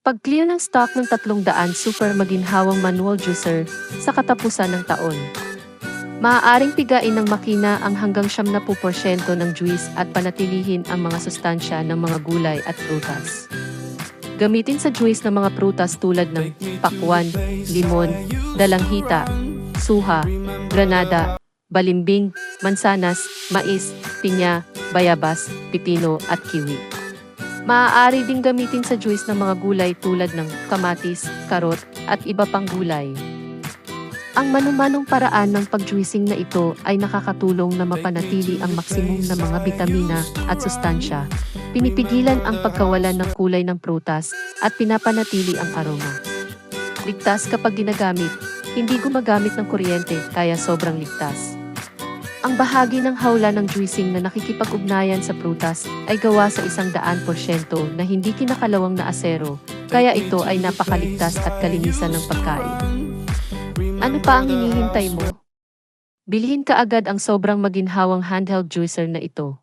Pag-clear ng stock ng 300 super maginhawang manual juicer sa katapusan ng taon. Maaaring pigain ng makina ang hanggang 70% ng juice at panatilihin ang mga sustansya ng mga gulay at prutas. Gamitin sa juice ng mga prutas tulad ng pakwan, limon, dalanghita, suha, granada, balimbing, mansanas, mais, pinya, bayabas, pipino at kiwi. Maaari ding gamitin sa juice ng mga gulay tulad ng kamatis, karot, at iba pang gulay. Ang manumanong paraan ng pag-juicing na ito ay nakakatulong na mapanatili ang maksimum na mga bitamina at sustansya, pinipigilan ang pagkawalan ng kulay ng prutas, at pinapanatili ang aroma. Ligtas kapag ginagamit, hindi gumagamit ng kuryente kaya sobrang ligtas. Ang bahagi ng hawla ng juicing na nakikipag-ugnayan sa prutas ay gawa sa 100% na hindi kinakalawang na asero, kaya ito ay napakaligtas at kalinisan ng pagkain. Ano pa ang hinihintay mo? Bilhin ka agad ang sobrang maginhawang handheld juicer na ito.